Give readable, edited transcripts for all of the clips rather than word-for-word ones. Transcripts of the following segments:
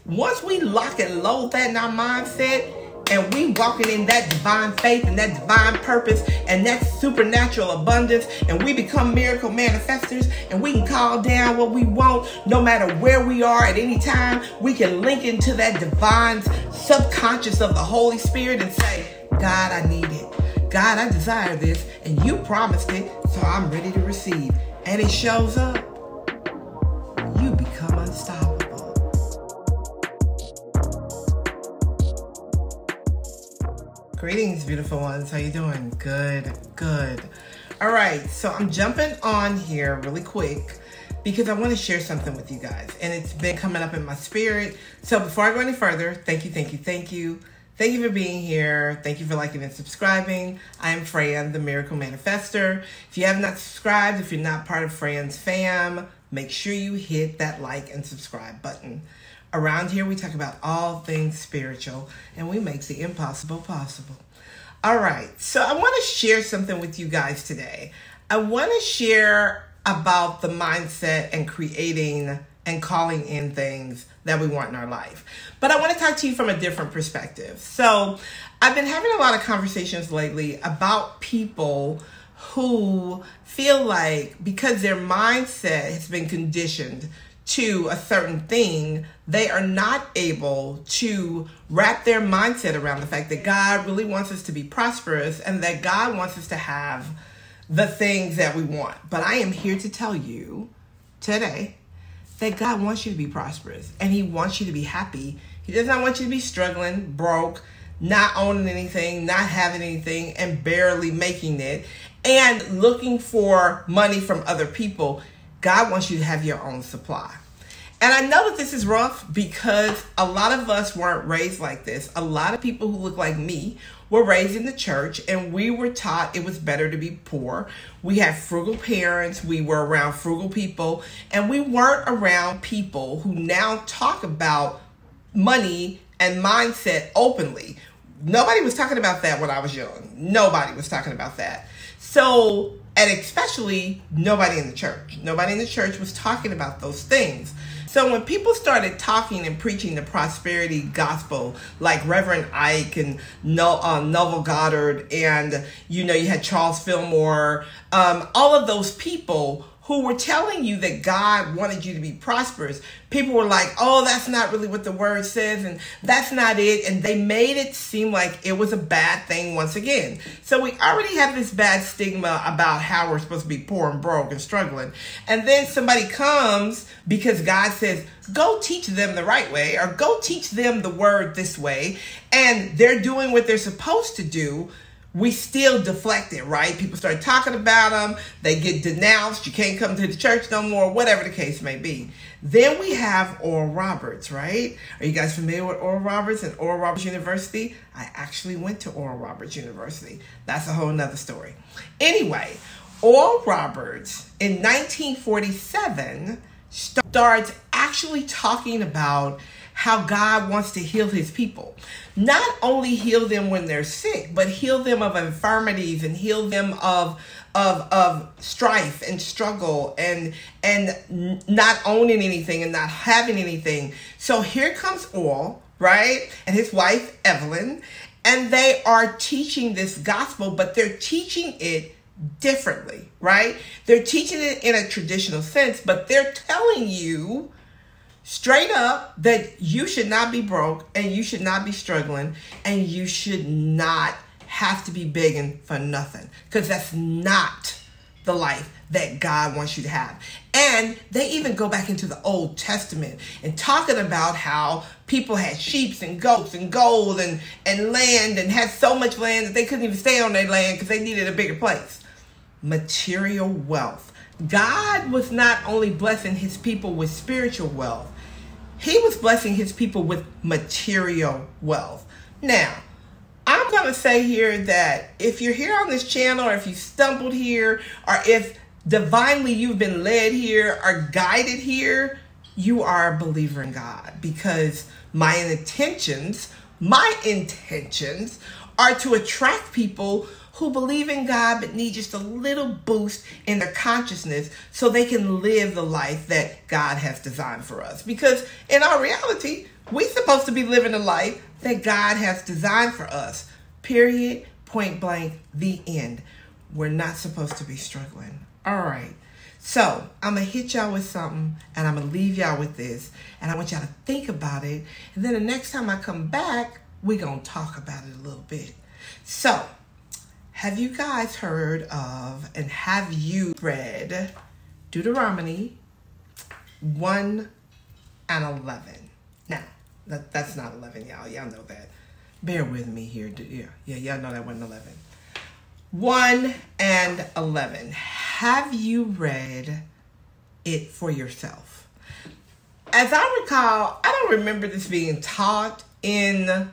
once we lock and load that in our mindset, and we walking in that divine faith and that divine purpose and that supernatural abundance, and we become miracle manifestors, and we can call down what we want no matter where we are at any time. We can link into that divine subconscious of the Holy Spirit and say, God, I need it. God, I desire this, and you promised it, so I'm ready to receive. And it shows up. You become unstoppable. Greetings, beautiful ones. How you doing? Good, good. All right, so I'm jumping on here really quick because I want to share something with you guys, and it's been coming up in my spirit. So before I go any further, thank you. Thank you for being here. Thank you for liking and subscribing. I am Fran, the Miracle Manifester. If you have not subscribed, if you're not part of Fran's fam, make sure you hit that like and subscribe button. Around here, we talk about all things spiritual, and we make the impossible possible. All right, so I want to share something with you guys today. I want to share about the mindset and creating and calling in things that we want in our life. But I want to talk to you from a different perspective. So I've been having a lot of conversations lately about people who feel like because their mindset has been conditioned to a certain thing, they are not able to wrap their mindset around the fact that God really wants us to be prosperous and that God wants us to have the things that we want. But I am here to tell you today that God wants you to be prosperous and He wants you to be happy. He does not want you to be struggling, broke, not owning anything, not having anything, and barely making it, and looking for money from other people. God wants you to have your own supply. And I know that this is rough because a lot of us weren't raised like this. A lot of people who look like me were raised in the church, and we were taught it was better to be poor. We had frugal parents. We were around frugal people, and we weren't around people who now talk about money and mindset openly. Nobody was talking about that when I was young. Nobody was talking about that. So, and especially nobody in the church. Nobody in the church was talking about those things. So when people started talking and preaching the prosperity gospel, like Reverend Ike and Neville Goddard, and you had Charles Fillmore, all of those people who were telling you that God wanted you to be prosperous, people were like, oh, that's not really what the word says, and that's not it. And they made it seem like it was a bad thing once again. So we already have this bad stigma about how we're supposed to be poor and broke and struggling. And then somebody comes because God says, go teach them the right way, or go teach them the word this way. And they're doing what they're supposed to do. We still deflect it, right? People start talking about them. They get denounced. You can't come to the church no more, whatever the case may be. Then we have Oral Roberts, right? Are you guys familiar with Oral Roberts and Oral Roberts University? I actually went to Oral Roberts University. That's a whole nother story. Anyway, Oral Roberts in 1947 starts actually talking about how God wants to heal His people. Not only heal them when they're sick, but heal them of infirmities and heal them of strife and struggle and not owning anything and not having anything. So here comes Oral, right? And his wife, Evelyn, and they are teaching this gospel, but they're teaching it differently, right? They're teaching it in a traditional sense, but they're telling you straight up that you should not be broke and you should not be struggling and you should not have to be begging for nothing, because that's not the life that God wants you to have. And they even go back into the Old Testament and talking about how people had sheep and goats and gold and land and had so much land that they couldn't even stay on their land because they needed a bigger place. Material wealth. God was not only blessing His people with spiritual wealth, He was blessing His people with material wealth. Now, I'm going to say here that if you're here on this channel, or if you stumbled here, or if divinely you've been led here or guided here, you are a believer in God, because my intentions are to attract people who believe in God but need just a little boost in their consciousness so they can live the life that God has designed for us. Because in our reality, We're supposed to be living the life that God has designed for us. Period. Point blank. The end. We're not supposed to be struggling. All right. So I'm going to hit y'all with something, and I'm going to leave y'all with this, and I want y'all to think about it. And then the next time I come back, we're going to talk about it a little bit. So have you guys heard of, and have you read Deuteronomy 1 and 11? Now, that's not 11, y'all. Y'all know that. Bear with me here. Yeah, y'all know that wasn't 11. 1 and 11. Have you read it for yourself? As I recall, I don't remember this being taught in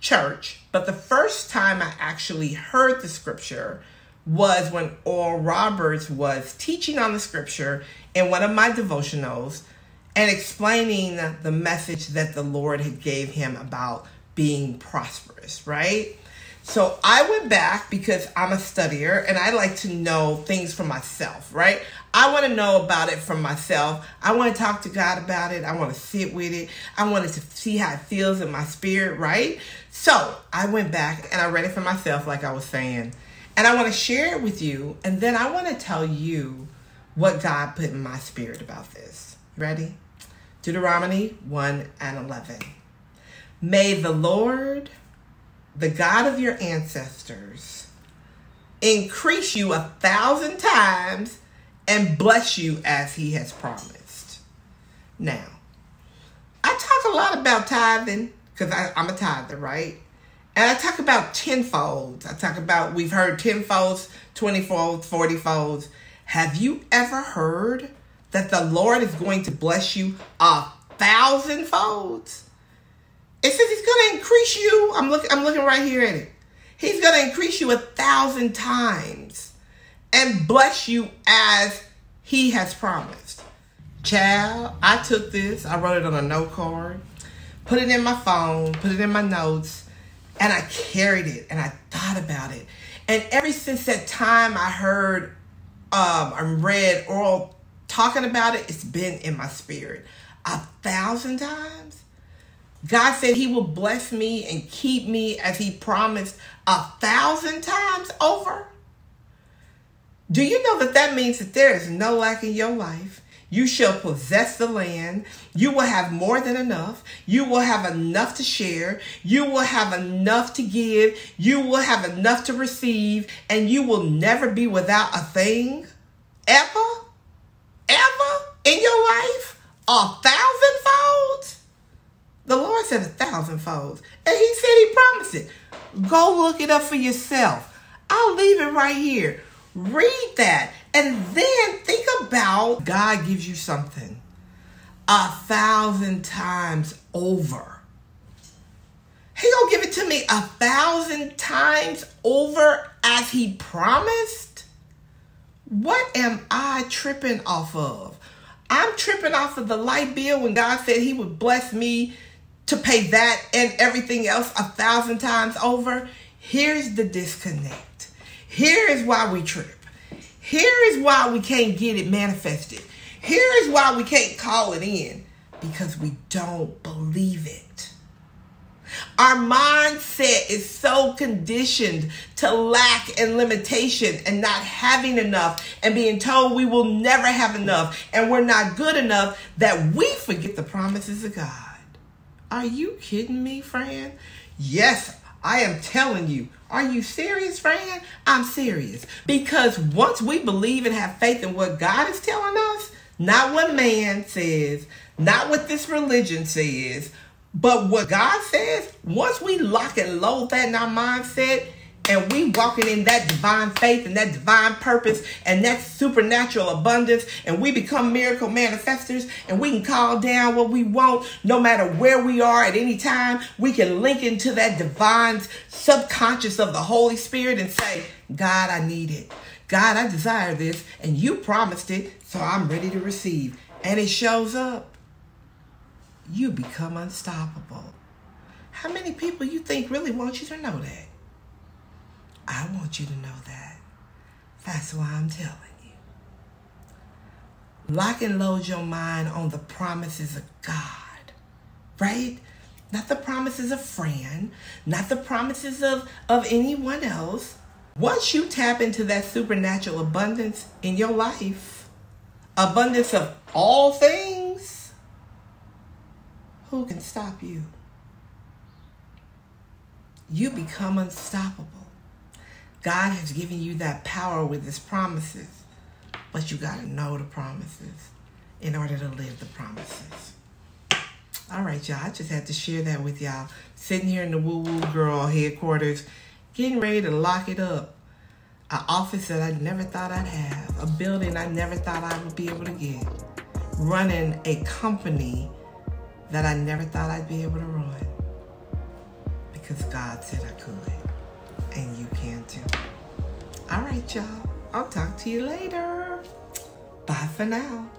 church, but the first time I actually heard the scripture was when Oral Roberts was teaching on the scripture in one of my devotionals and explaining the message that the Lord had gave him about being prosperous, right? So I went back because I'm a studier and I like to know things for myself, right? I want to know about it from myself. I want to talk to God about it. I want to sit with it. I wanted to see how it feels in my spirit, right? So I went back and I read it for myself, like I was saying. And I want to share it with you. And then I want to tell you what God put in my spirit about this. Ready? Deuteronomy 1 and 11. May the Lord, the God of your ancestors, increase you 1,000 times and bless you as he has promised. Now, I talk a lot about tithing because I'm a tither, right? And I talk about tenfolds. I talk about, we've heard 10-folds, 20-folds, 40-folds. Have you ever heard that the Lord is going to bless you 1,000-folds? It says he's going to increase you. I'm looking right here at it. He's going to increase you 1,000 times and bless you as he has promised. Child, I took this. I wrote it on a note card, put it in my phone, put it in my notes, and I carried it and I thought about it. And ever since that time I heard and read Oral talking about it, it's been in my spirit 1,000 times. God said he will bless me and keep me as he promised 1,000 times over. Do you know that means that there is no lack in your life? You shall possess the land. You will have more than enough. You will have enough to share. You will have enough to give. You will have enough to receive. And you will never be without a thing. Ever in your life? 1,000-folds? The Lord said 1,000-folds. And he said he promised it. Go look it up for yourself. I'll leave it right here. Read that. And then think about God gives you something 1,000 times over. He gonna give it to me 1,000 times over as he promised? What am I tripping off of? I'm tripping off of the light bill when God said he would bless me to pay that and everything else 1,000 times over. Here's the disconnect. Here is why we trip. Here is why we can't get it manifested. Here is why we can't call it in. Because we don't believe it. Our mindset is so conditioned to lack and limitation and not having enough and being told we will never have enough and we're not good enough that we forget the promises of God. Are you kidding me, Fran? Yes, I am telling you. Are you serious, Fran? I'm serious. Because once we believe and have faith in what God is telling us, not what man says, not what this religion says, but what God says, once we lock and load that in our mindset and we walking in that divine faith and that divine purpose and that supernatural abundance and we become miracle manifestors and we can call down what we want no matter where we are at any time, we can link into that divine subconscious of the Holy Spirit and say, God, I need it. God, I desire this and you promised it, so I'm ready to receive. And it shows up. You become unstoppable. How many people you think really want you to know that? I want you to know that. That's why I'm telling you. Lock and load your mind on the promises of God right? Not the promises of Fran, not the promises of anyone else. Once you tap into that supernatural abundance in your life, abundance of all things, who can stop you? You become unstoppable. God has given you that power with his promises, but you got to know the promises in order to live the promises. All right, y'all. I just had to share that with y'all. Sitting here in the Woo Woo Girl headquarters, getting ready to lock it up. An office that I never thought I'd have. A building I never thought I would be able to get. Running a company that I never thought I'd be able to run. Because God said I could. And you can too. All right, y'all. I'll talk to you later. Bye for now.